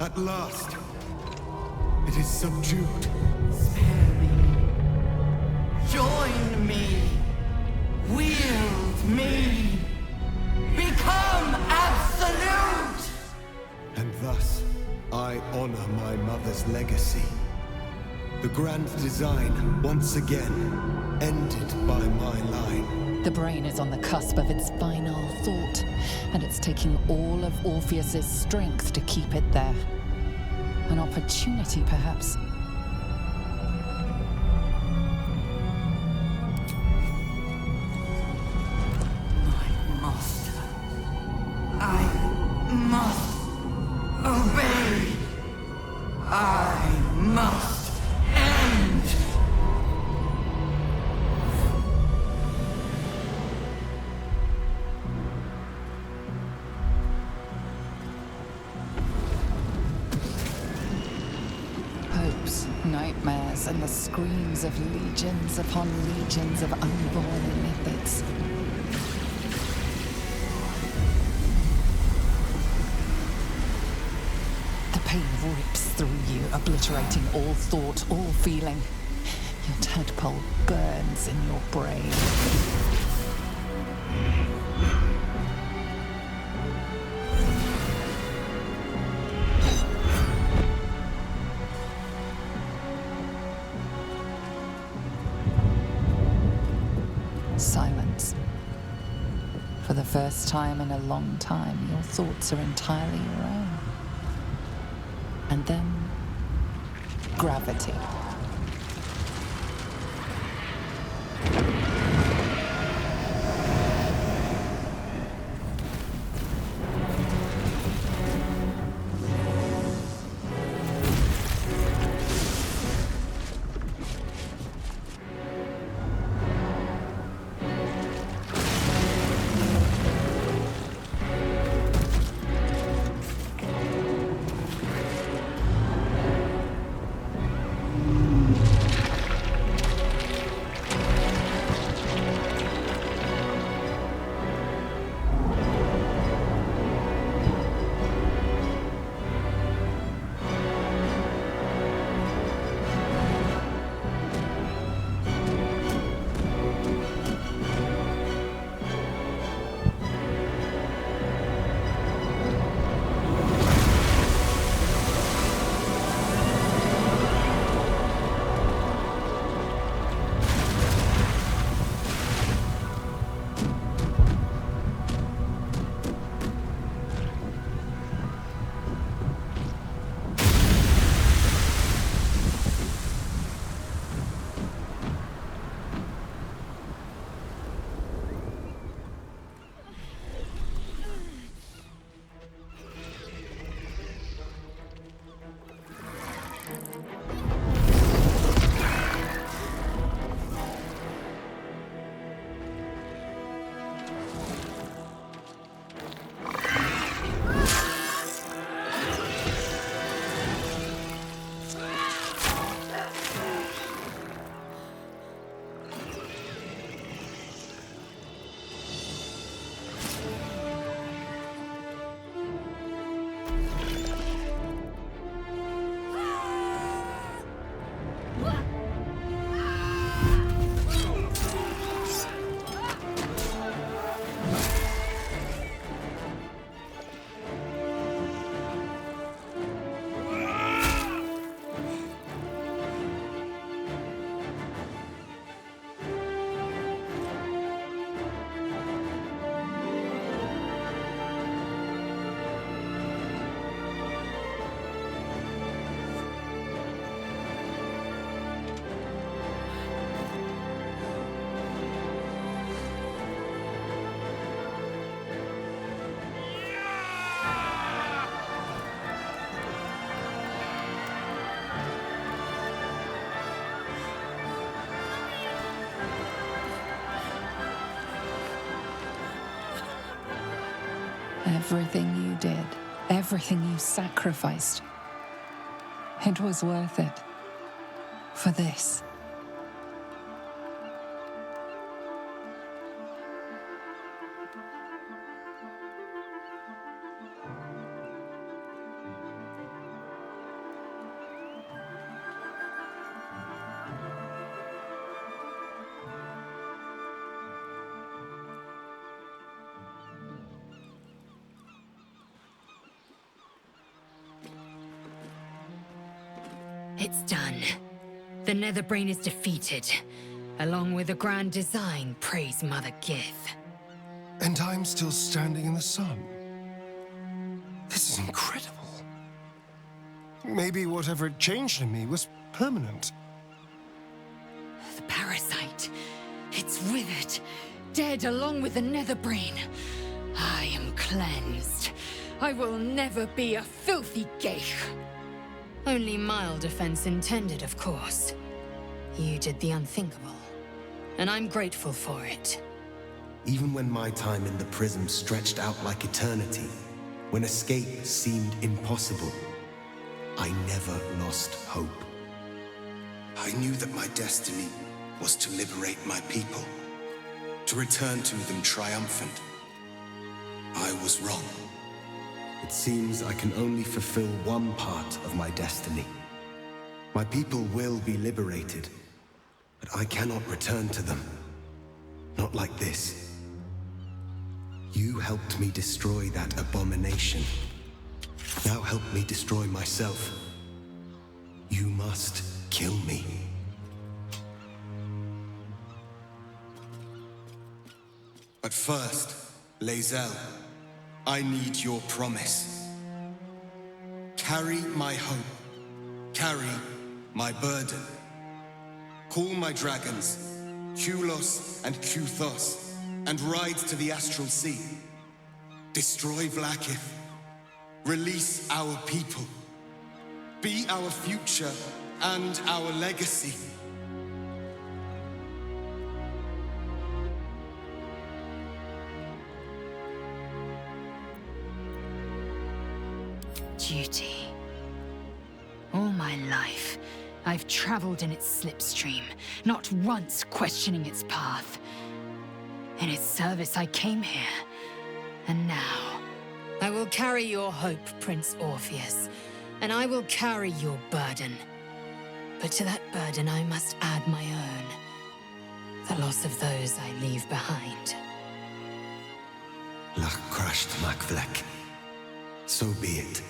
At last, it is subdued. Spare me. Join me. Wield me. Become absolute! And thus, I honor my mother's legacy. The grand design, once again, ended by my line. The brain is on the cusp of its final thought, and it's taking all of Orpheus's strength to keep it there. An opportunity, perhaps. My master. I must obey. I must end. Hopes, nightmares, and the screams of legions upon legions of unborn mythics. The pain rips through you, obliterating all thought, all feeling. Your tadpole burns in your brain. Silence. For the first time in a long time, your thoughts are entirely your own. And then, gravity. Everything you did, everything you sacrificed, it was worth it. For this. It's done. The Netherbrain is defeated. Along with the grand design, praise Mother Gith. And I'm still standing in the sun. This is incredible. Maybe whatever had changed in me was permanent. The parasite. It's withered. Dead along with the Netherbrain. I am cleansed. I will never be a filthy geich. Only mild offense intended, of course. You did the unthinkable. And I'm grateful for it. Even when my time in the prism stretched out like eternity, when escape seemed impossible, I never lost hope. I knew that my destiny was to liberate my people, to return to them triumphant. I was wrong. It seems I can only fulfill one part of my destiny. My people will be liberated, but I cannot return to them. Not like this. You helped me destroy that abomination. Now help me destroy myself. You must kill me. But first, Lae'zel, I need your promise. Carry my hope. Carry my burden. Call my dragons, Kulos and Kuthos, and ride to the Astral Sea. Destroy Vlaakith. Release our people. Be our future and our legacy. Duty. All my life, I've traveled in its slipstream, not once questioning its path. In its service I came here, and now I will carry your hope, Prince Orpheus, and I will carry your burden. But to that burden I must add my own, the loss of those I leave behind. Lach crashed Makvlek. So be it.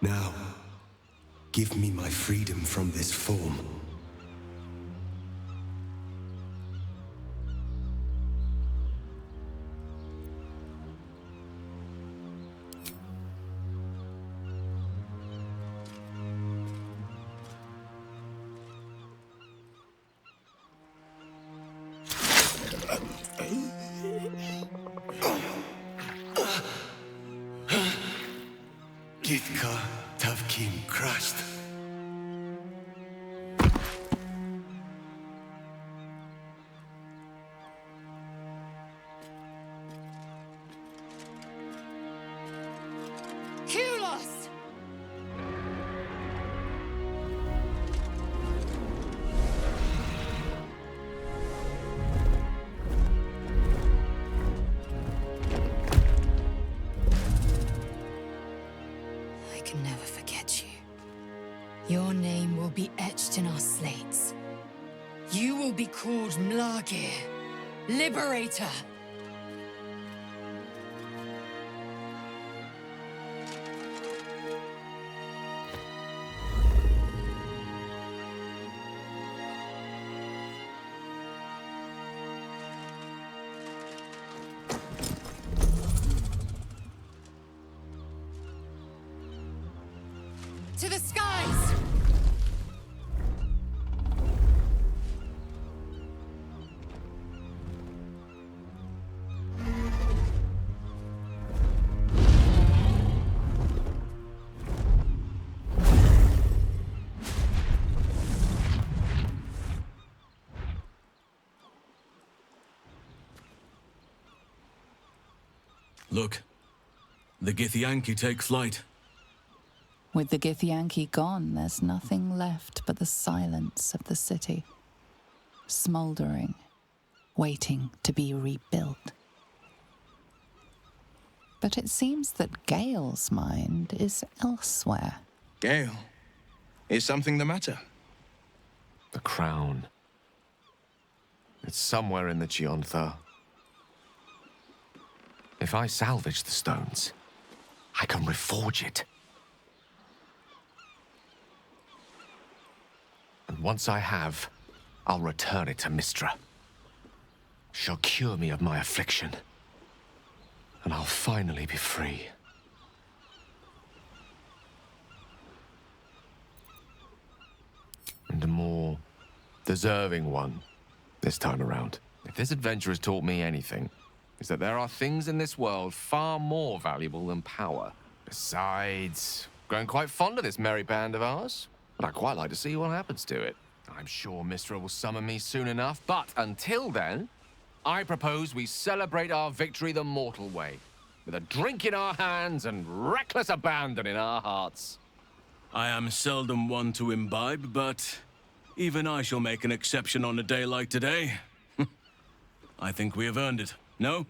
Now, give me my freedom from this form. Githka Tavkim crashed. Kulos! I can never forget you. Your name will be etched in our slates. You will be called Mlagir, Liberator. To the skies! Look, the Githyanki take flight. With the Githyanki gone, there's nothing left but the silence of the city, smouldering, waiting to be rebuilt. But it seems that Gale's mind is elsewhere. Gale, is something the matter? The crown. It's somewhere in the Chiontha. If I salvage the stones, I can reforge it. once I have, I'll return it to Mistra. She'll cure me of my affliction, and I'll finally be free. And a more deserving one this time around. If this adventure has taught me anything, it's that there are things in this world far more valuable than power. Besides, grown quite fond of this merry band of ours, but I'd quite like to see what happens to it. I'm sure Mistra will summon me soon enough, but until then, I propose we celebrate our victory the mortal way, with a drink in our hands and reckless abandon in our hearts. I am seldom one to imbibe, but even I shall make an exception on a day like today. I think we have earned it, no?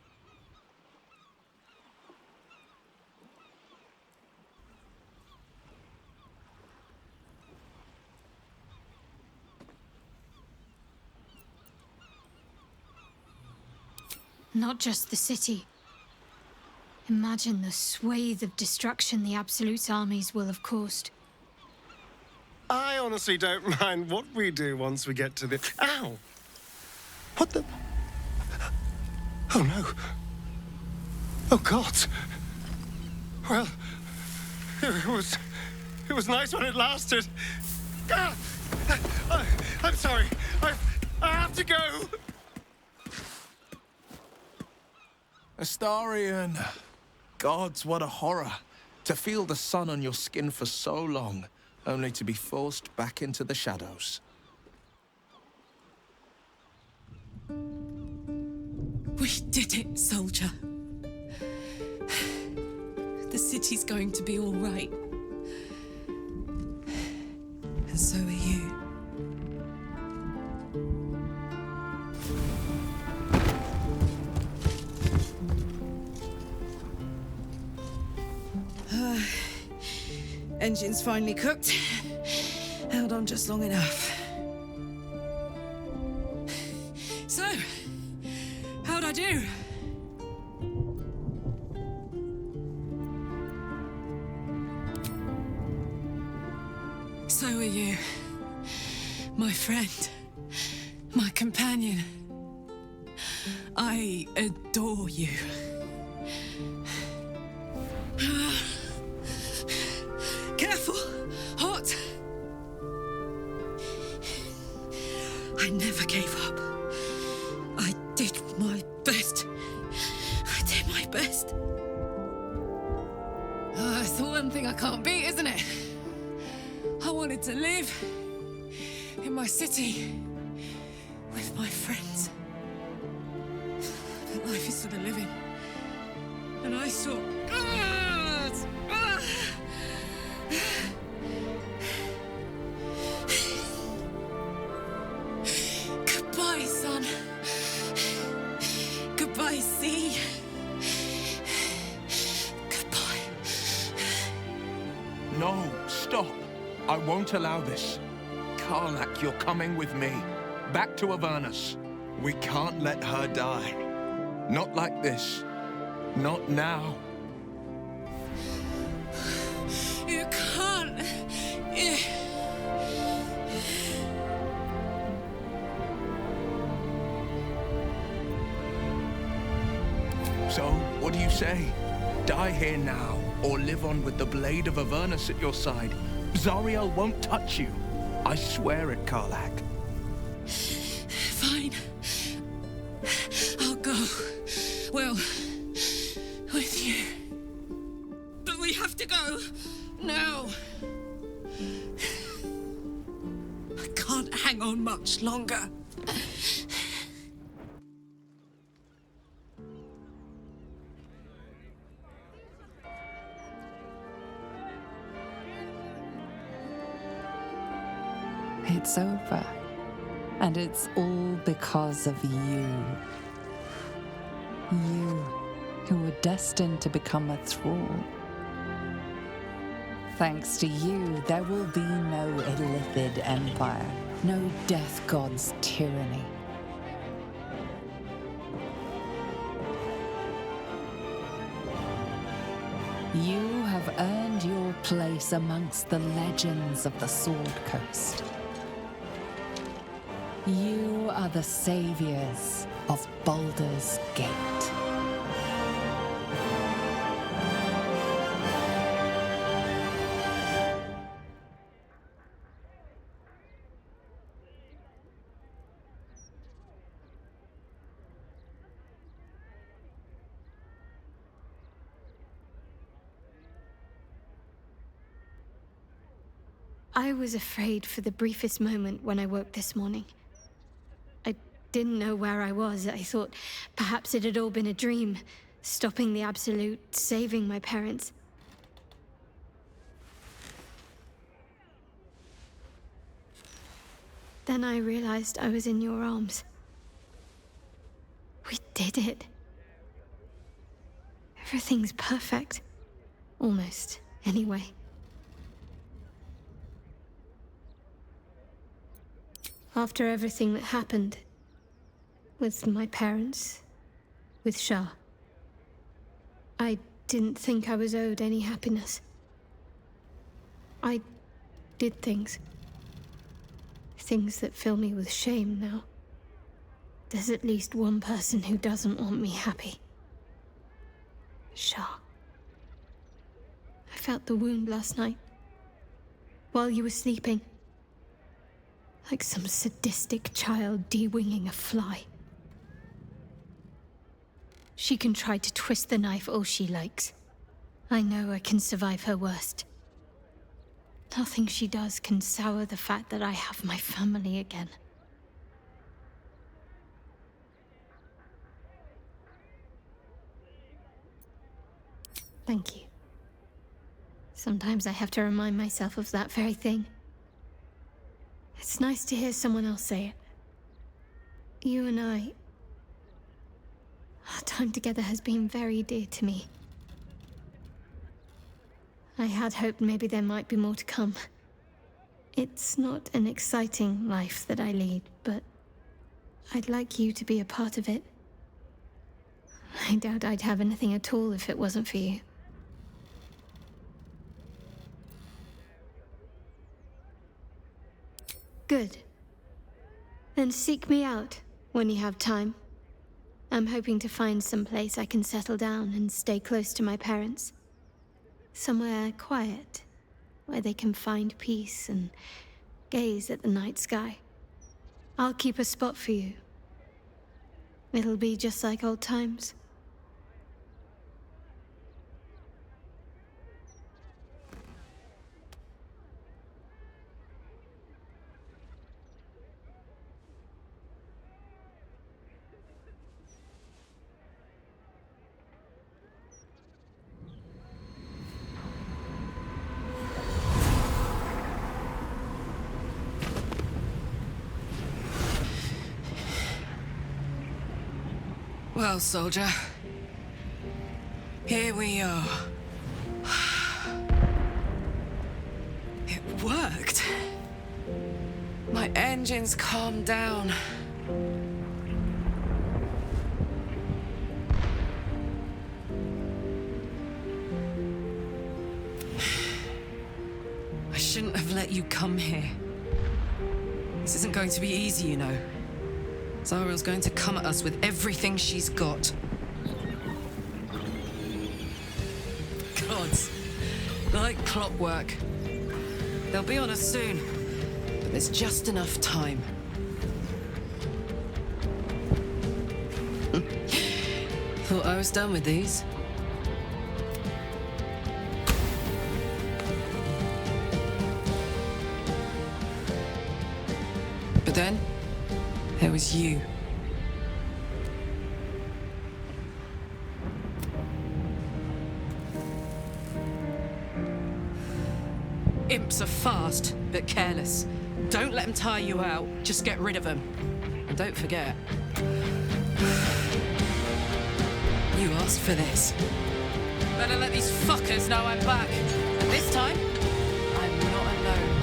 Not just the city. Imagine the swathe of destruction the Absolute's armies will have caused. I honestly don't mind what we do once we get to the... Ow! What the... Oh, no. Oh, God. Well, it was nice when it lasted. Ah! I'm sorry. I have to go. Astarion. Gods, what a horror. To feel the sun on your skin for so long, only to be forced back into the shadows. We did it, soldier. The city's going to be all right. And so are you. Engine's finally cooked. Held on just long enough. So, how'd I do? So are you. My friend. My companion. I adore you. Careful! Hot! I never gave up. I did my best. I did my best. It's the one thing I can't beat, isn't it? I wanted to live in my city with my friends. But life is for the living. And I saw... Goodbye, son. Goodbye, sea. Goodbye. No, stop. I won't allow this. Karlach, you're coming with me. Back to Avernus. We can't let her die. Not like this. Not now. You can't. So, what do you say? Die here now, or live on with the blade of Avernus at your side. Zariel won't touch you. I swear it, Karlach. Fine. I'll go. Well, with you. But we have to go. Now. I can't hang on much longer. It's over. And it's all because of you. You, who were destined to become a thrall. Thanks to you, there will be no Illithid empire, no death god's tyranny. You have earned your place amongst the legends of the Sword Coast. You are the saviors of Baldur's Gate. I was afraid for the briefest moment when I woke this morning. I didn't know where I was. I thought perhaps it had all been a dream, stopping the Absolute, saving my parents. Then I realized I was in your arms. We did it. Everything's perfect. Almost, anyway. After everything that happened, with my parents, with Shah, I didn't think I was owed any happiness. I did things that fill me with shame now. There's at least one person who doesn't want me happy. Shah. I felt the wound last night, while you were sleeping. Like some sadistic child de-winging a fly. She can try to twist the knife all she likes. I know I can survive her worst. Nothing she does can sour the fact that I have my family again. Thank you. Sometimes I have to remind myself of that very thing. It's nice to hear someone else say it. You and I... Our time together has been very dear to me. I had hoped maybe there might be more to come. It's not an exciting life that I lead, but I'd like you to be a part of it. I doubt I'd have anything at all if it wasn't for you. Good. Then seek me out when you have time. I'm hoping to find some place I can settle down and stay close to my parents. Somewhere quiet, where they can find peace and gaze at the night sky. I'll keep a spot for you. It'll be just like old times. Well, soldier, here we are. It worked. My engines calmed down. I shouldn't have let you come here. This isn't going to be easy, you know. Zariel's going to come at us with everything she's got. Gods, like clockwork. They'll be on us soon, but there's just enough time. Thought I was done with these. But then, there was you. Imps are fast, but careless. Don't let them tire you out. Just get rid of them. And don't forget, you asked for this. Better let these fuckers know I'm back. And this time, I'm not alone.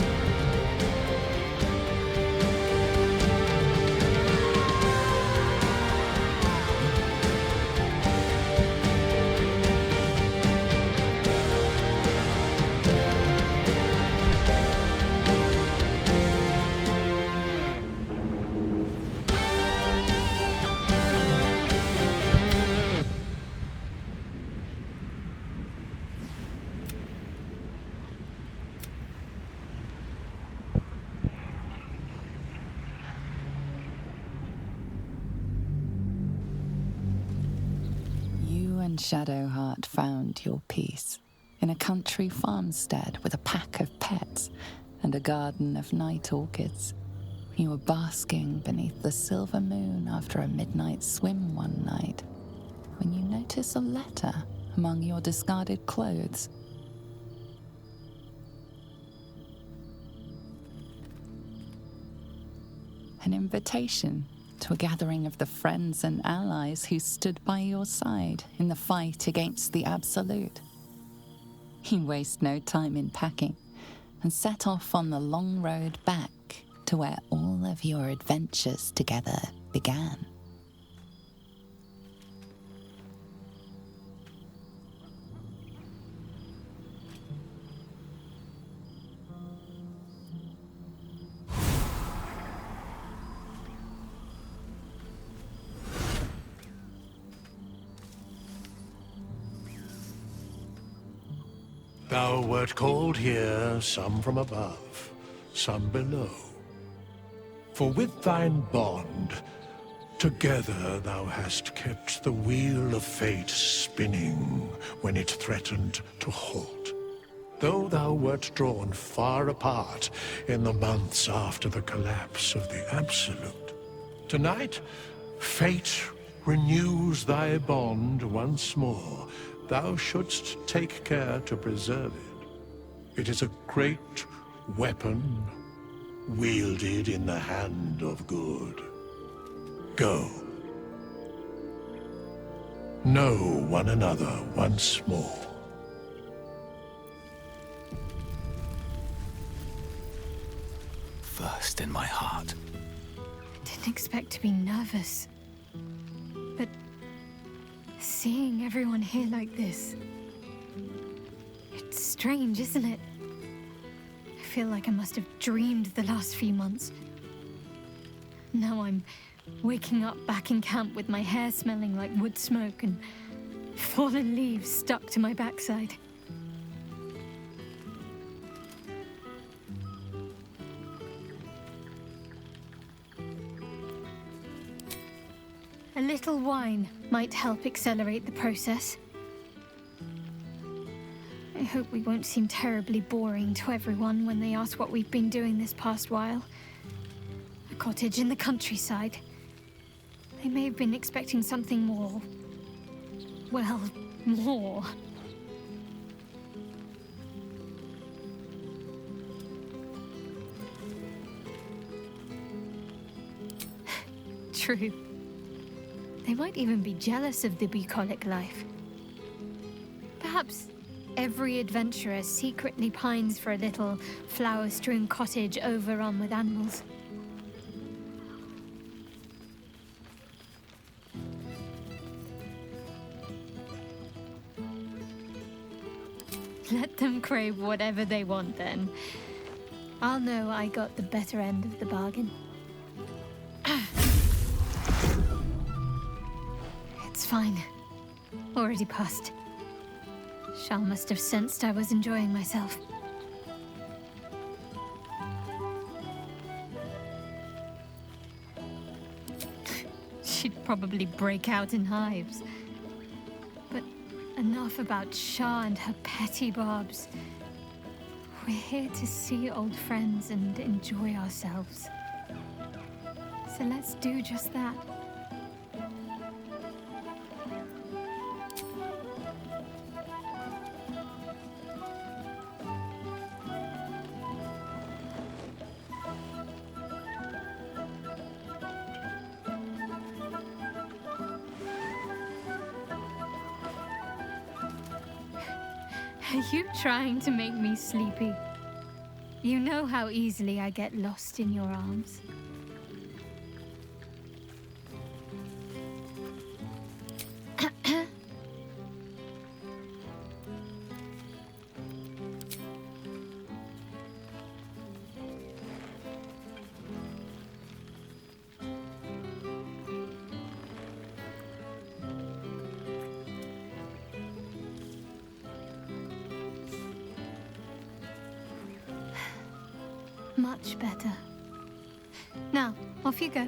and Shadowheart found your peace in a country farmstead with a pack of pets and a garden of night orchids. You were basking beneath the silver moon after a midnight swim one night when you notice a letter among your discarded clothes. An invitation to a gathering of the friends and allies who stood by your side in the fight against the Absolute. You waste no time in packing and set off on the long road back to where all of your adventures together began. Thou wert called here, some from above, some below. For with thine bond, together thou hast kept the wheel of fate spinning when it threatened to halt. Though thou wert drawn far apart in the months after the collapse of the Absolute, tonight, fate renews thy bond once more. Thou shouldst take care to preserve it. It is a great weapon, wielded in the hand of good. Go. Know one another once more. First in my heart. Didn't expect to be nervous. But seeing everyone here like this, it's strange, isn't it? I feel like I must have dreamed the last few months. Now I'm waking up back in camp with my hair smelling like wood smoke and fallen leaves stuck to my backside. A little wine might help accelerate the process. I hope we won't seem terribly boring to everyone when they ask what we've been doing this past while. A cottage in the countryside. They may have been expecting something more. Well, more. True. They might even be jealous of the bucolic life. Perhaps every adventurer secretly pines for a little flower-strewn cottage overrun with animals. Let them crave whatever they want then. I'll know I got the better end of the bargain. It's fine. Already passed. Shal must have sensed I was enjoying myself. She'd probably break out in hives. But enough about Shah and her petty barbs. We're here to see old friends and enjoy ourselves. So let's do just that. Are you trying to make me sleepy? You know how easily I get lost in your arms. Much better. Now, off you go.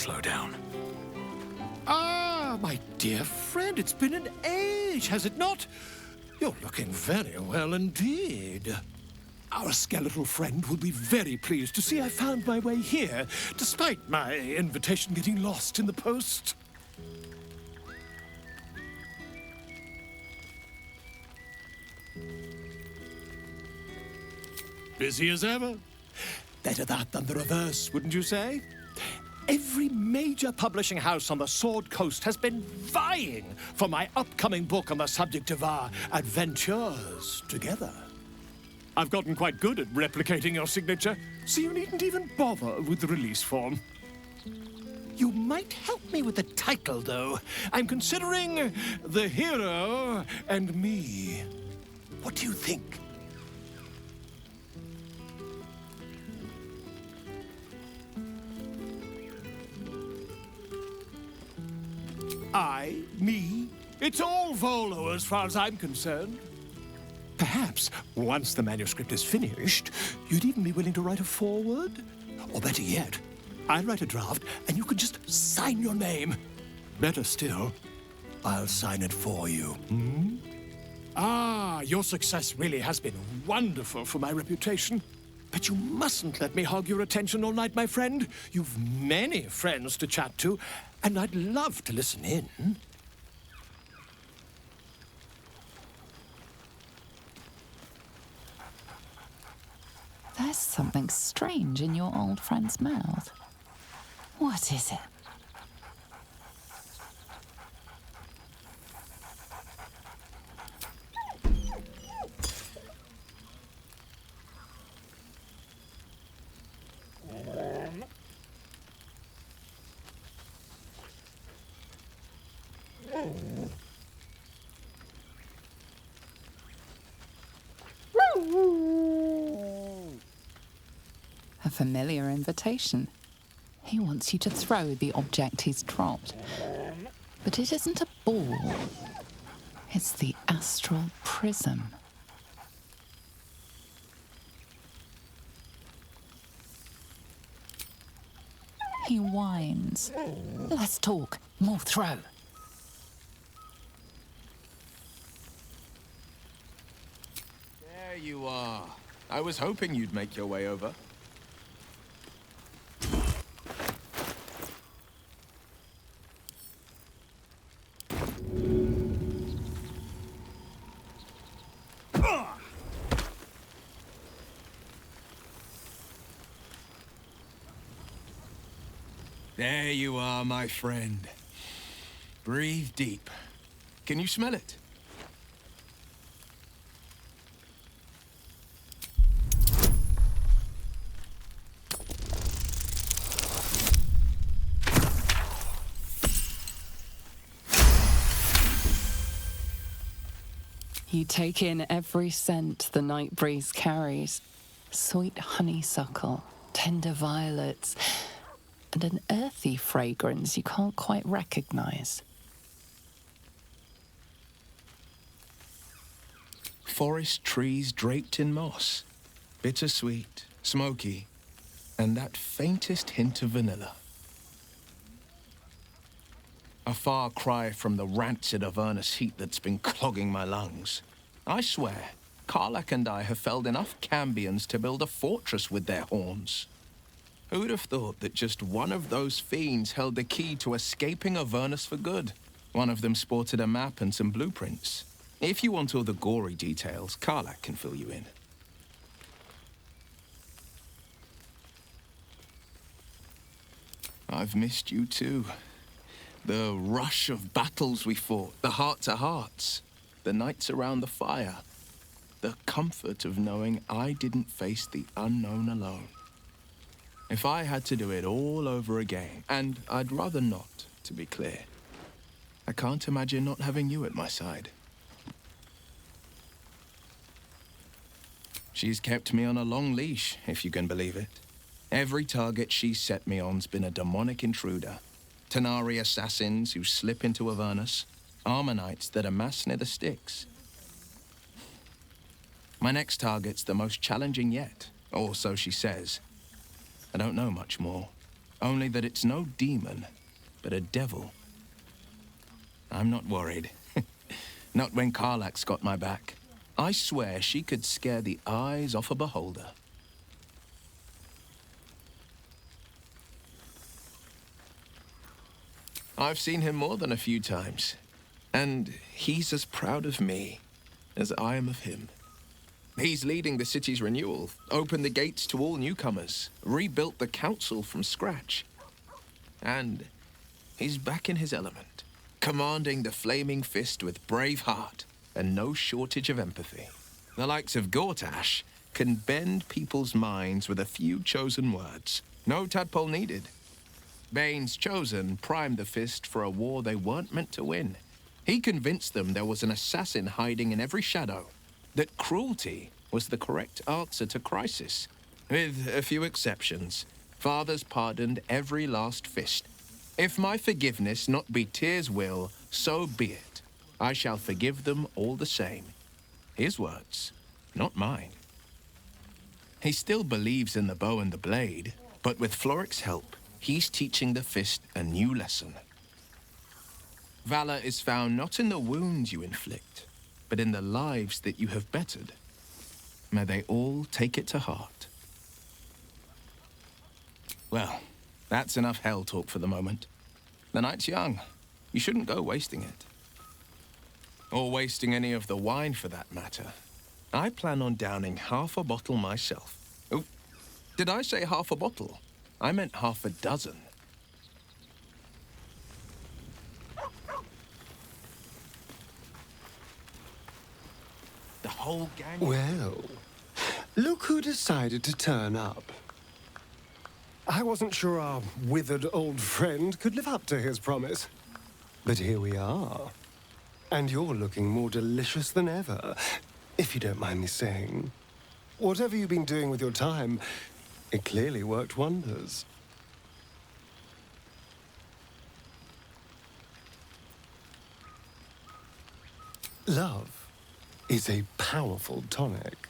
slow down. Ah, my dear friend, it's been an age, has it not? You're looking very well indeed. Our skeletal friend will be very pleased to see I found my way here, despite my invitation getting lost in the post. Busy as ever. Better that than the reverse, wouldn't you say? Every major publishing house on the Sword Coast has been vying for my upcoming book on the subject of our adventures together. I've gotten quite good at replicating your signature, so you needn't even bother with the release form. You might help me with the title, though. I'm considering The Hero and Me. What do you think? I, me, it's all Volo as far as I'm concerned. Perhaps, once the manuscript is finished, you'd even be willing to write a foreword? Or better yet, I'll write a draft and you can just sign your name. Better still, I'll sign it for you. Hmm? Ah, your success really has been wonderful for my reputation. But you mustn't let me hog your attention all night, my friend. You've many friends to chat to, and I'd love to listen in. There's something strange in your old friend's mouth. What is it? A familiar invitation. He wants you to throw the object he's dropped. But it isn't a ball. It's the astral prism. He whines. Less talk, more throw. There you are. I was hoping you'd make your way over. There you are, my friend. Breathe deep. Can you smell it? You take in every scent the night breeze carries. Sweet honeysuckle, tender violets, and an earthy fragrance you can't quite recognize. Forest trees draped in moss. Bittersweet, smoky, and that faintest hint of vanilla. A far cry from the rancid Avernus heat that's been clogging my lungs. I swear, Karlach and I have felled enough Cambions to build a fortress with their horns. Who'd have thought that just one of those fiends held the key to escaping Avernus for good? One of them sported a map and some blueprints. If you want all the gory details, Karlach can fill you in. I've missed you too. The rush of battles we fought, the heart-to-hearts, the nights around the fire, the comfort of knowing I didn't face the unknown alone. If I had to do it all over again, and I'd rather not, to be clear, I can't imagine not having you at my side. She's kept me on a long leash, if you can believe it. Every target she's set me on's been a demonic intruder. Tanari assassins who slip into Avernus, armor knights that amass near the sticks. My next target's the most challenging yet, or so she says. I don't know much more. Only that it's no demon, but a devil. I'm not worried. Not when Karlak's got my back. I swear she could scare the eyes off a beholder. I've seen him more than a few times, and he's as proud of me as I am of him. He's leading the city's renewal, opened the gates to all newcomers, rebuilt the council from scratch. And he's back in his element, commanding the Flaming Fist with brave heart and no shortage of empathy. The likes of Gortash can bend people's minds with a few chosen words. No tadpole needed. Bane's Chosen primed the Fist for a war they weren't meant to win. He convinced them there was an assassin hiding in every shadow, that cruelty was the correct answer to crisis. With a few exceptions, fathers pardoned every last Fist. If my forgiveness not be Tyr's will, so be it. I shall forgive them all the same. His words, not mine. He still believes in the bow and the blade, but with Floric's help, he's teaching the Fist a new lesson. Valor is found not in the wounds you inflict, but in the lives that you have bettered. May they all take it to heart. Well, that's enough hell talk for the moment. The night's young. You shouldn't go wasting it. Or wasting any of the wine for that matter. I plan on downing half a bottle myself. Oh, did I say half a bottle? I meant half a dozen. The whole gang... Well, look who decided to turn up. I wasn't sure our withered old friend could live up to his promise. But here we are. And you're looking more delicious than ever, if you don't mind me saying. Whatever you've been doing with your time, it clearly worked wonders. Love is a powerful tonic.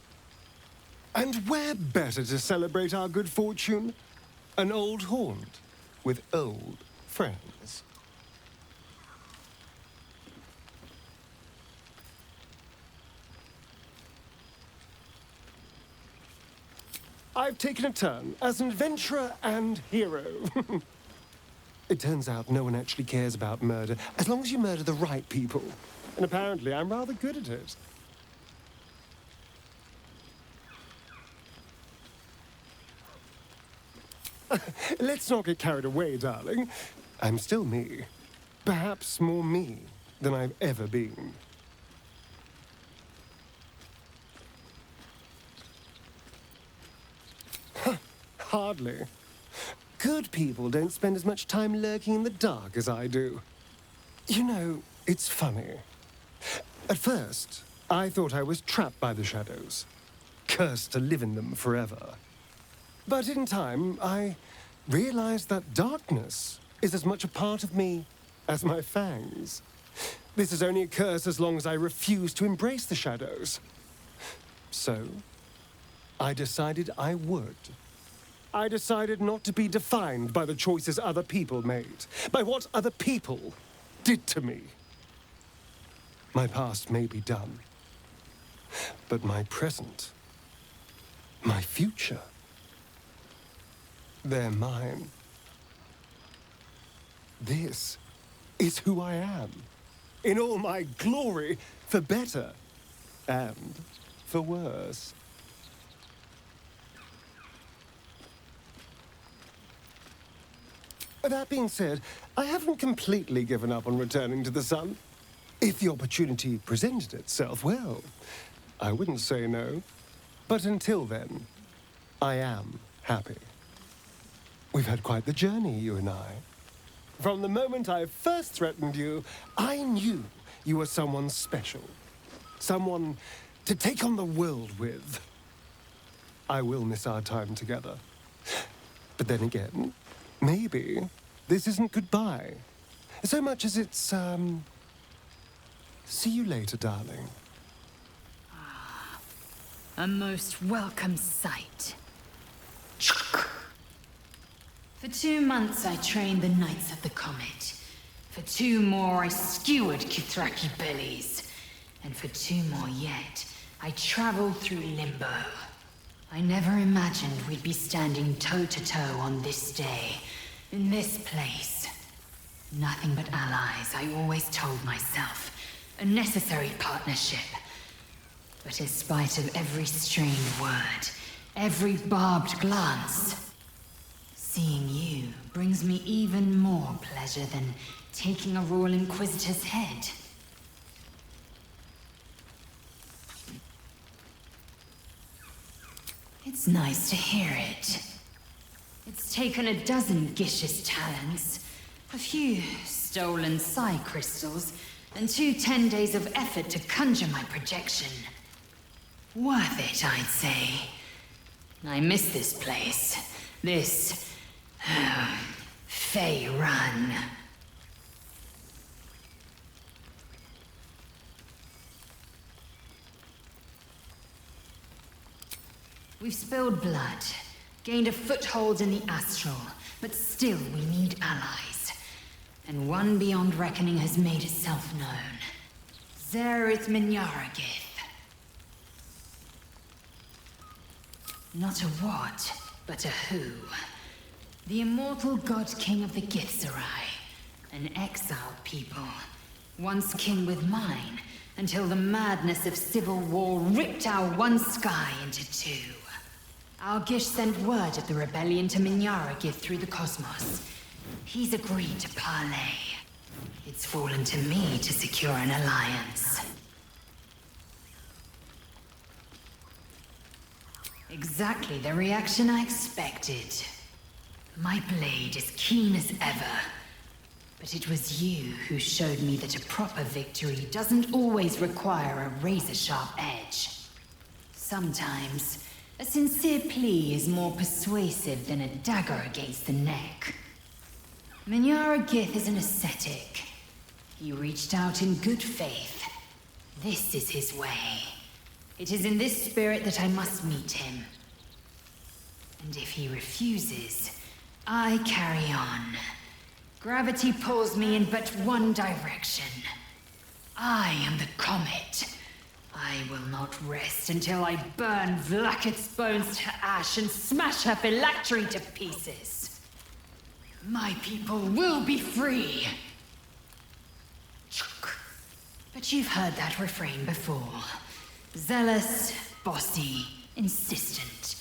And where better to celebrate our good fortune? An old haunt with old friends. I've taken a turn as an adventurer and hero. It turns out no one actually cares about murder, as long as you murder the right people. And apparently I'm rather good at it. Let's not get carried away, darling. I'm still me. Perhaps more me than I've ever been. Hardly. Good people don't spend as much time lurking in the dark as I do. You know, it's funny. At first, I thought I was trapped by the shadows, cursed to live in them forever. But in time, I realized that darkness is as much a part of me as my fangs. This is only a curse as long as I refuse to embrace the shadows. So, I decided I would. I decided not to be defined by the choices other people made, by what other people did to me. My past may be done, but my present, my future, they're mine. This is who I am, in all my glory, for better and for worse. That being said, I haven't completely given up on returning to the sun. If the opportunity presented itself, well, I wouldn't say no. But until then, I am happy. We've had quite the journey, you and I. From the moment I first threatened you, I knew you were someone special. Someone to take on the world with. I will miss our time together. But then again, maybe this isn't goodbye, so much as it's, see you later, darling. A most welcome sight. For 2 months I trained the Knights of the Comet. For 2 more I skewered Kithraki bellies. And for 2 more yet, I traveled through Limbo. I never imagined we'd be standing toe-to-toe on this day, in this place. Nothing but allies, I always told myself. A necessary partnership. But in spite of every strained word, every barbed glance, seeing you brings me even more pleasure than taking a Royal Inquisitor's head. It's nice to hear it. It's taken a dozen Gish's talents, a few stolen psi crystals, and 2 10 days of effort to conjure my projection. Worth it, I'd say. I miss this place. This... Fey Run. We've spilled blood, gained a foothold in the astral, but still we need allies. And one beyond reckoning has made itself known. Zerith Minyaragith. Not a what, but a who. The immortal god king of the Githzerai. An exiled people. Once kin with mine, until the madness of civil war ripped our one sky into 2. Our Gish sent word of the rebellion to Minyaragith through the cosmos. He's agreed to parley. It's fallen to me to secure an alliance. Exactly the reaction I expected. My blade is keen as ever. But it was you who showed me that a proper victory doesn't always require a razor-sharp edge. Sometimes, a sincere plea is more persuasive than a dagger against the neck. Minyaragith is an ascetic. He reached out in good faith. This is his way. It is in this spirit that I must meet him. And if he refuses, I carry on. Gravity pulls me in but one direction. I am the comet. I will not rest until I burn Vlakith's bones to ash and smash her phylactery to pieces. My people will be free. But you've heard that refrain before. Zealous, bossy, insistent.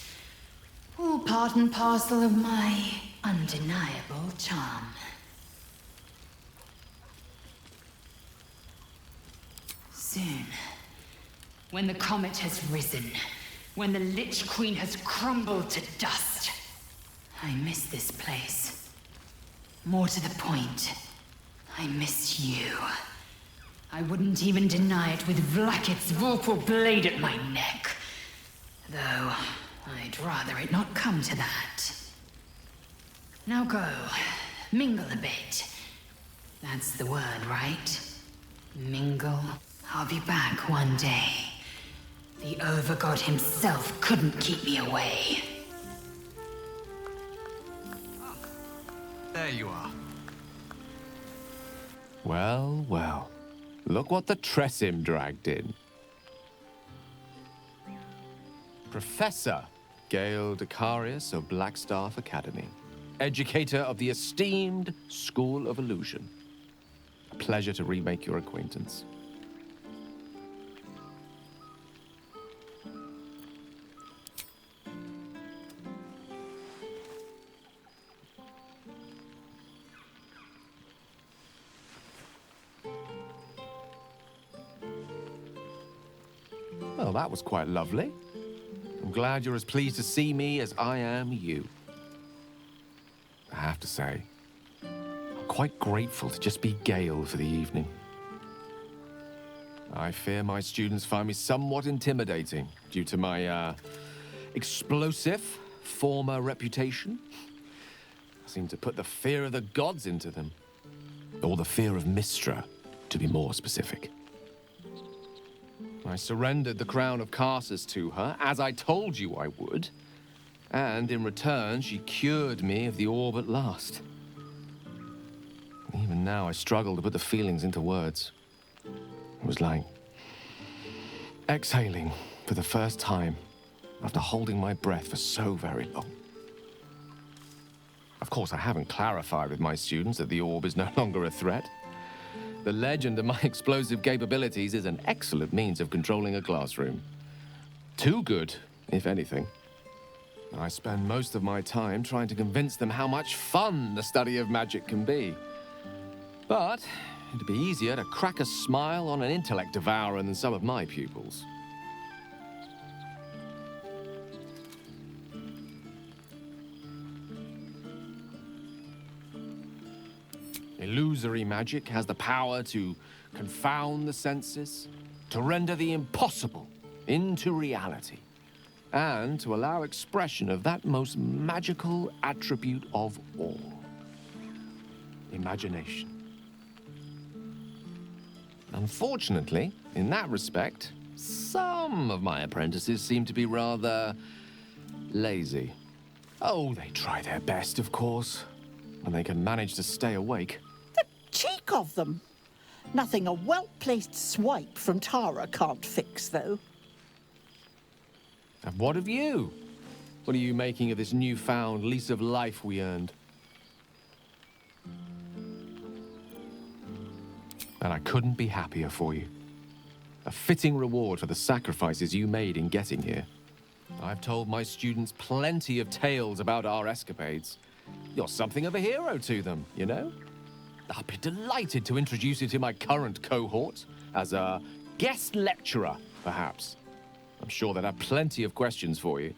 All part and parcel of my undeniable charm. Soon, when the comet has risen, when the Lich Queen has crumbled to dust, I miss this place. More to the point, I miss you. I wouldn't even deny it with Vlakith's vorpal blade at my neck. Though, I'd rather it not come to that. Now go, mingle a bit. That's the word, right? Mingle. I'll be back one day. The Overgod himself couldn't keep me away. There you are. Well, well. Look what the Tressim dragged in. Professor Gale Decarius of Blackstaff Academy. Educator of the esteemed School of Illusion. A pleasure to remake your acquaintance. Well, that was quite lovely. I'm glad you're as pleased to see me as I am you. I have to say, I'm quite grateful to just be Gale for the evening. I fear my students find me somewhat intimidating due to my, explosive former reputation. I seem to put the fear of the gods into them. Or the fear of Mystra, to be more specific. I surrendered the crown of Karsus to her, as I told you I would. And in return, she cured me of the orb at last. Even now, I struggle to put the feelings into words. It was like exhaling for the first time after holding my breath for so very long. Of course, I haven't clarified with my students that the orb is no longer a threat. The legend of my explosive capabilities is an excellent means of controlling a classroom. Too good, if anything. I spend most of my time trying to convince them how much fun the study of magic can be. But it'd be easier to crack a smile on an intellect devourer than some of my pupils. Illusory magic has the power to confound the senses, to render the impossible into reality, and to allow expression of that most magical attribute of all, imagination. Unfortunately, in that respect, some of my apprentices seem to be rather lazy. Oh, they try their best, of course, when they can manage to stay awake. Cheek of them! Nothing a well-placed swipe from Tara can't fix, though. And what of you? What are you making of this newfound lease of life we earned? And I couldn't be happier for you. A fitting reward for the sacrifices you made in getting here. I've told my students plenty of tales about our escapades. You're something of a hero to them, you know? I'll be delighted to introduce you to my current cohort as a guest lecturer, perhaps. I'm sure they'll have plenty of questions for you.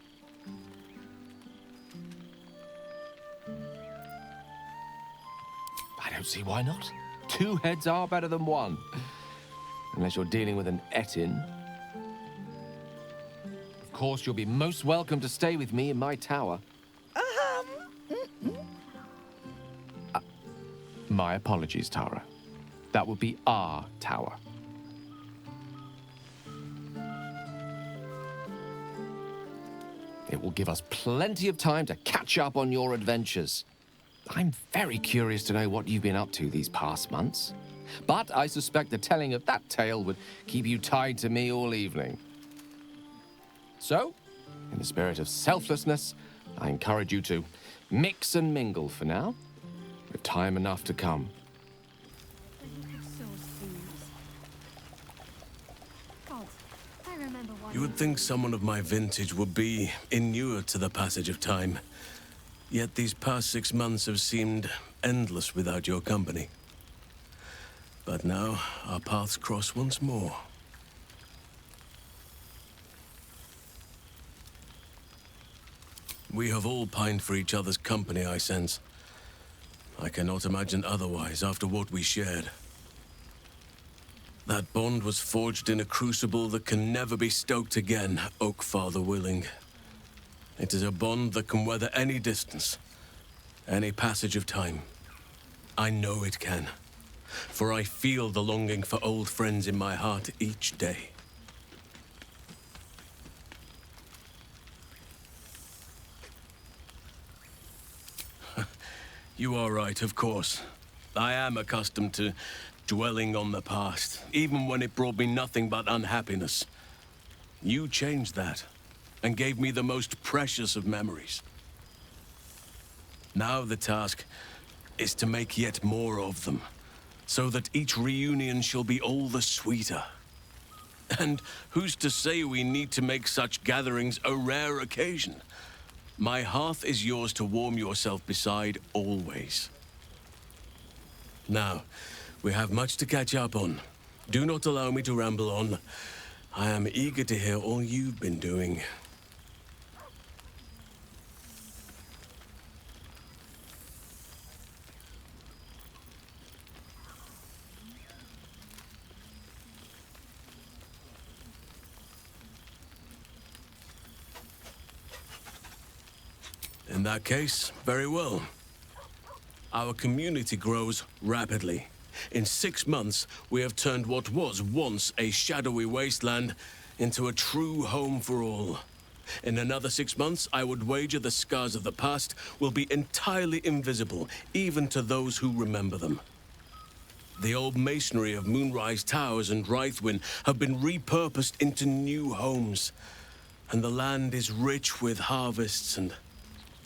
I don't see why not. 2 heads are better than 1. Unless you're dealing with an Etin. Of course, you'll be most welcome to stay with me in my tower. My apologies, Tara. That would be our tower. It will give us plenty of time to catch up on your adventures. I'm very curious to know what you've been up to these past months. But I suspect the telling of that tale would keep you tied to me all evening. So, in the spirit of selflessness, I encourage you to mix and mingle for now, with time enough to come. You would think someone of my vintage would be inured to the passage of time. Yet these past 6 months have seemed endless without your company. But now, our paths cross once more. We have all pined for each other's company, I sense. I cannot imagine otherwise after what we shared. That bond was forged in a crucible that can never be stoked again, Oak Father willing. It is a bond that can weather any distance, any passage of time. I know it can, for I feel the longing for old friends in my heart each day. You are right, of course. I am accustomed to dwelling on the past, even when it brought me nothing but unhappiness. You changed that, and gave me the most precious of memories. Now the task is to make yet more of them, so that each reunion shall be all the sweeter. And who's to say we need to make such gatherings a rare occasion? My hearth is yours to warm yourself beside always. Now, we have much to catch up on. Do not allow me to ramble on. I am eager to hear all you've been doing. In that case, very well. Our community grows rapidly. In 6 months, we have turned what was once a shadowy wasteland into a true home for all. In another 6 months, I would wager the scars of the past will be entirely invisible, even to those who remember them. The old masonry of Moonrise Towers and Rythwin have been repurposed into new homes, and the land is rich with harvests and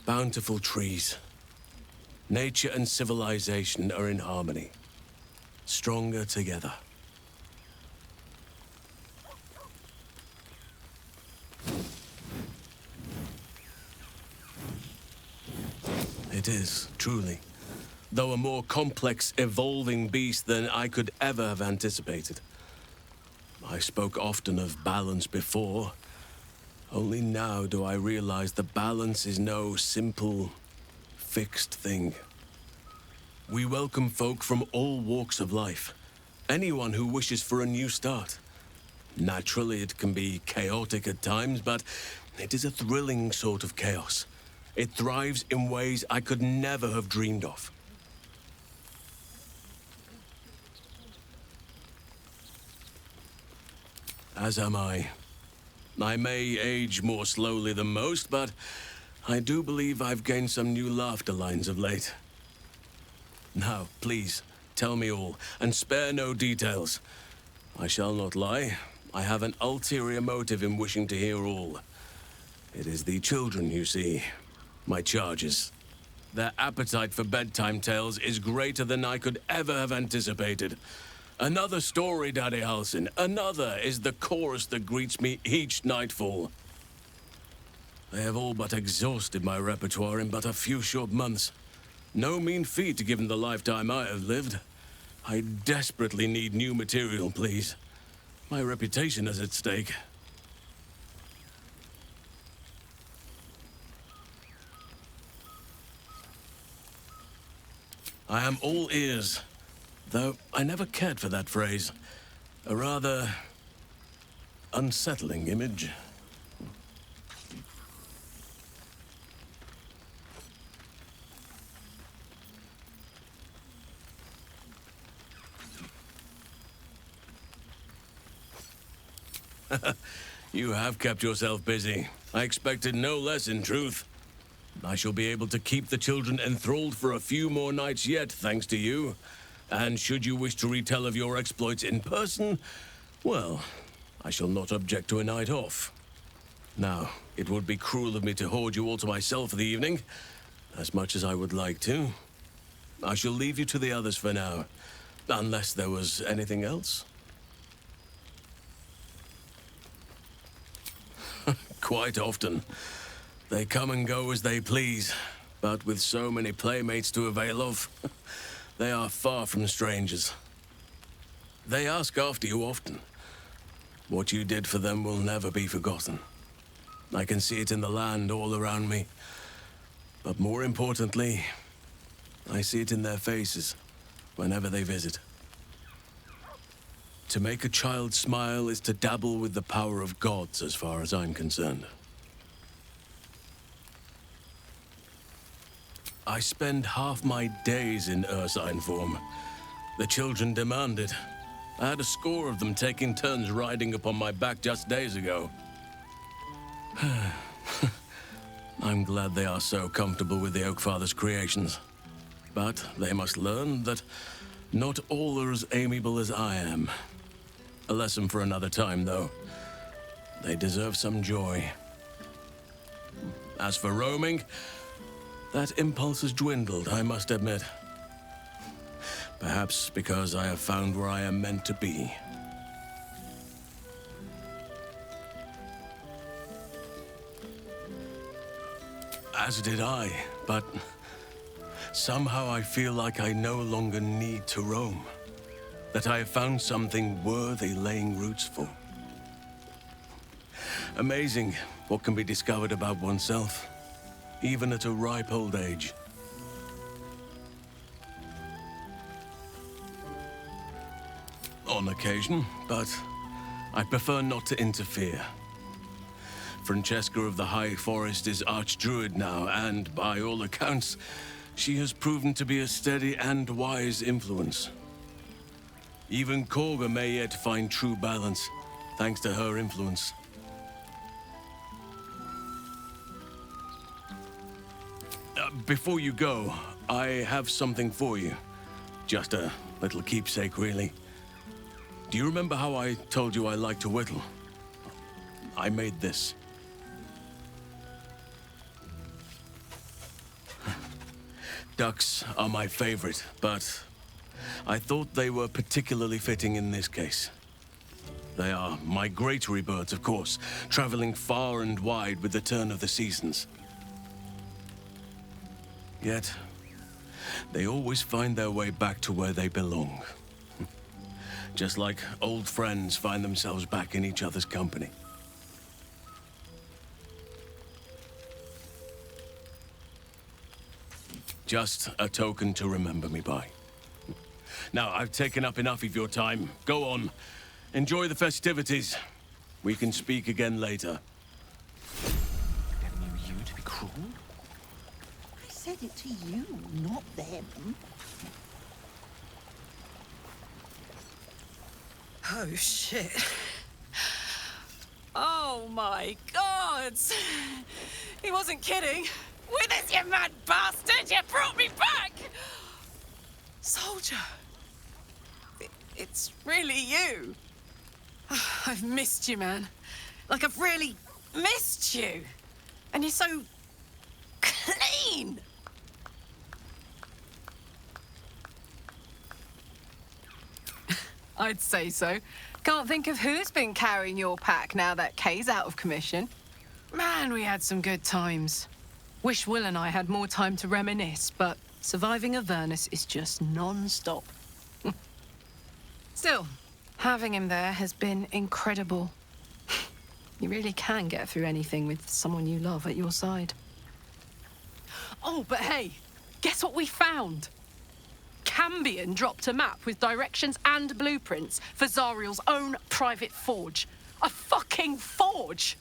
bountiful trees. Nature and civilization are in harmony, stronger together. It is, truly. Though a more complex, evolving beast than I could ever have anticipated. I spoke often of balance before. Only now do I realize that balance is no simple, fixed thing. We welcome folk from all walks of life. Anyone who wishes for a new start. Naturally, it can be chaotic at times, but it is a thrilling sort of chaos. It thrives in ways I could never have dreamed of. As am I. I may age more slowly than most, but I do believe I've gained some new laughter lines of late. Now, please, tell me all, and spare no details. I shall not lie. I have an ulterior motive in wishing to hear all. It is the children, you see. My charges. Their appetite for bedtime tales is greater than I could ever have anticipated. Another story, Daddy Halsin. Another is the chorus that greets me each nightfall. They have all but exhausted my repertoire in but a few short months. No mean feat given the lifetime I have lived. I desperately need new material, please. My reputation is at stake. I am all ears. Though I never cared for that phrase. A rather unsettling image. You have kept yourself busy. I expected no less, in truth. I shall be able to keep the children enthralled for a few more nights yet, thanks to you. And should you wish to retell of your exploits in person, well, I shall not object to a night off. Now, it would be cruel of me to hoard you all to myself for the evening, as much as I would like to. I shall leave you to the others for now, unless there was anything else. Quite often. They come and go as they please, but with so many playmates to avail of, they are far from strangers. They ask after you often. What you did for them will never be forgotten. I can see it in the land all around me. But more importantly, I see it in their faces whenever they visit. To make a child smile is to dabble with the power of gods, as far as I'm concerned. I spend half my days in ursine form. The children demand it. I had a score of them taking turns riding upon my back just days ago. I'm glad they are so comfortable with the Oakfather's creations. But they must learn that not all are as amiable as I am. A lesson for another time, though. They deserve some joy. As for roaming, that impulse has dwindled, I must admit. Perhaps because I have found where I am meant to be. As did I, but somehow I feel like I no longer need to roam. That I have found something worthy laying roots for. Amazing what can be discovered about oneself, even at a ripe old age. On occasion, but I prefer not to interfere. Francesca of the High Forest is Archdruid now, and by all accounts, she has proven to be a steady and wise influence. Even Korga may yet find true balance, thanks to her influence. Before you go, I have something for you. Just a little keepsake, really. Do you remember how I told you I like to whittle? I made this. Ducks are my favorite, but I thought they were particularly fitting in this case. They are migratory birds, of course, traveling far and wide with the turn of the seasons. Yet, they always find their way back to where they belong. Just like old friends find themselves back in each other's company. Just a token to remember me by. Now, I've taken up enough of your time. Go on. Enjoy the festivities. We can speak again later. I never knew you to be cruel. I said it to you, not them. Oh, shit. Oh, my God! He wasn't kidding. Withers, you mad bastard! You brought me back! Soldier. It's really you. I've missed you, man. Like, I've really missed you. And you're so clean. I'd say so. Can't think of who's been carrying your pack now that Kay's out of commission. Man, we had some good times. Wish Will and I had more time to reminisce, but surviving Avernus is just non-stop. Still, having him there has been incredible. You really can get through anything with someone you love at your side. Oh, but hey, guess what we found? Cambion dropped a map with directions and blueprints for Zariel's own private forge. A fucking forge!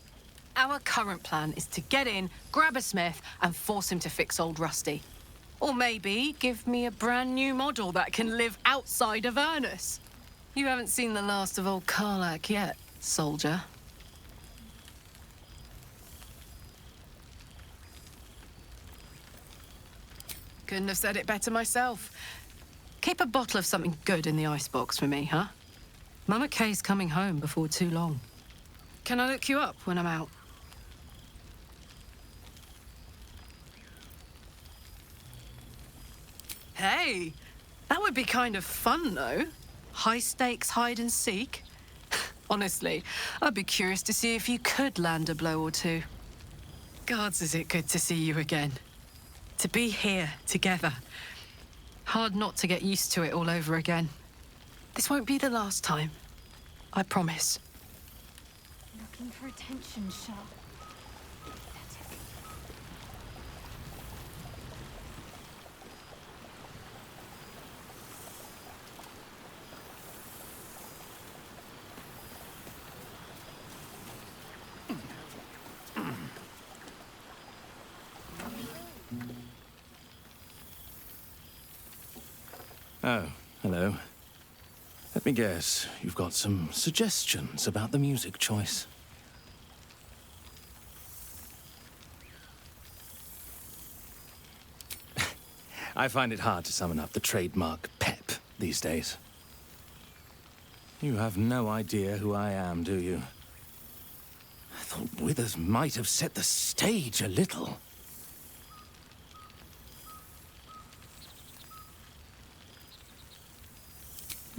Our current plan is to get in, grab a smith, and force him to fix old Rusty. Or maybe give me a brand new model that can live outside of Avernus. You haven't seen the last of old Karlach yet, soldier. Couldn't have said it better myself. Keep a bottle of something good in the icebox for me, huh? Mama Kay's coming home before too long. Can I look you up when I'm out? Hey, that would be kind of fun, though. High-stakes hide and seek. Honestly, I'd be curious to see if you could land a blow or two. Gods, is it good to see you again. To be here, together. Hard not to get used to it all over again. This won't be the last time. I promise. Looking for attention, Shaw. Oh, hello. Let me guess, you've got some suggestions about the music choice. I find it hard to summon up the trademark pep these days. You have no idea who I am, do you? I thought Withers might have set the stage a little.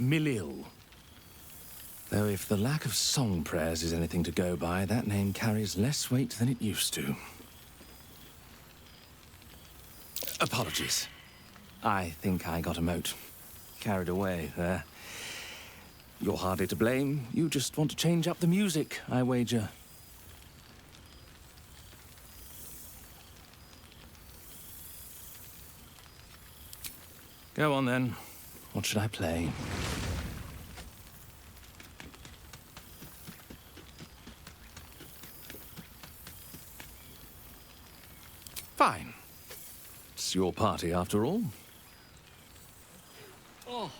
Milil. Though if the lack of song prayers is anything to go by, that name carries less weight than it used to. Apologies. I think I got a mote. Carried away there. You're hardly to blame. You just want to change up the music, I wager. Go on then. What should I play? Fine. It's your party after all. Oh,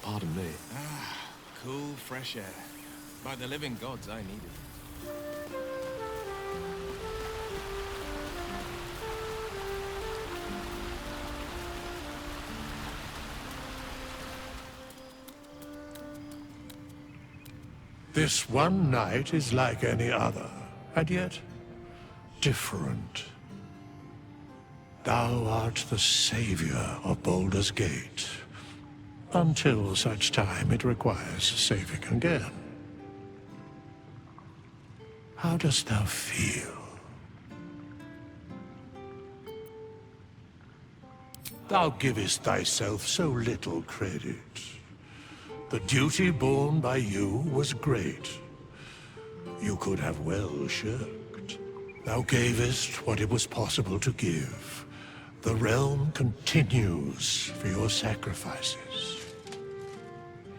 pardon me. Cool, fresh air. By the living gods, I need it. This one night is like any other, and yet different. Thou art the savior of Baldur's Gate, until such time it requires saving again. How dost thou feel? Thou givest thyself so little credit. The duty borne by you was great. You could have well shirked. Thou gavest what it was possible to give. The realm continues for your sacrifices.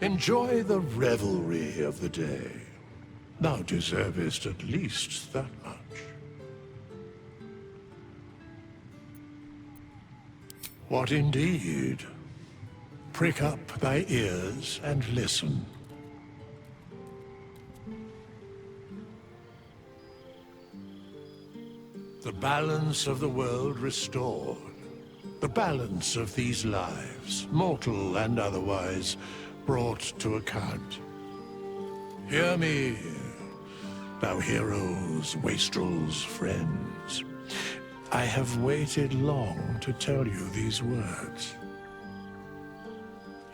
Enjoy the revelry of the day. Thou deservest at least that much. What indeed? Prick up thy ears and listen. The balance of the world restored. The balance of these lives, mortal and otherwise, brought to account. Hear me, thou heroes, wastrels, friends. I have waited long to tell you these words.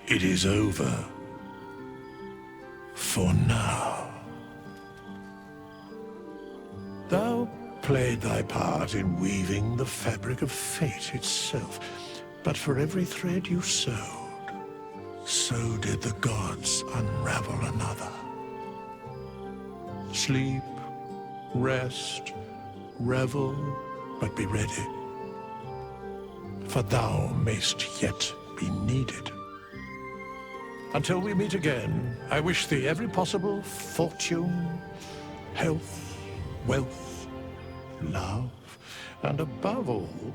It is over. For now. Thou played thy part in weaving the fabric of fate itself, but for every thread you sewed, so did the gods unravel another. Sleep, rest, revel, but be ready, for thou mayst yet be needed. Until we meet again, I wish thee every possible fortune, health, wealth, love, and above all,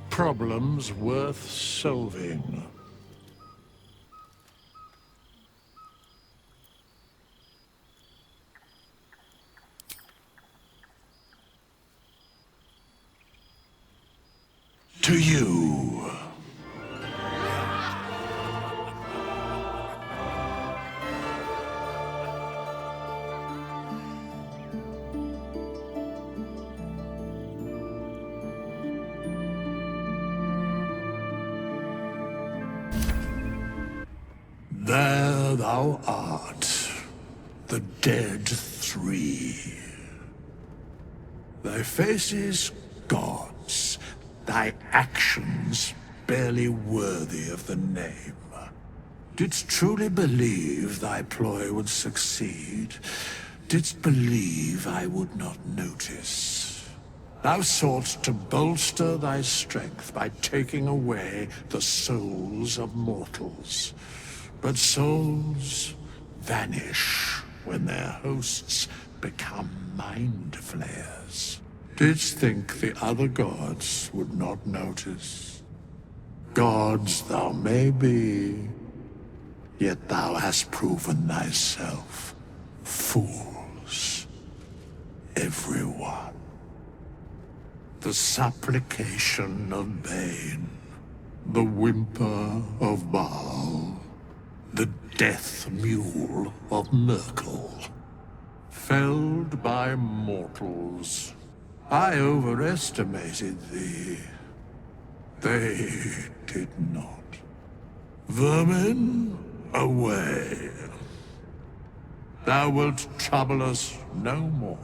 problems worth solving. To you. There thou art, the dead three. Thy faces gods, thy actions barely worthy of the name. Didst truly believe thy ploy would succeed? Didst believe I would not notice? Thou soughtst to bolster thy strength by taking away the souls of mortals. But souls vanish when their hosts become mind flayers. Didst think the other gods would not notice? Gods thou may be, yet thou hast proven thyself fools. Everyone. The supplication of Bane, the whimper of Baal, the death mule of Merkel. Felled by mortals. I overestimated thee. They did not. Vermin, away. Thou wilt trouble us no more.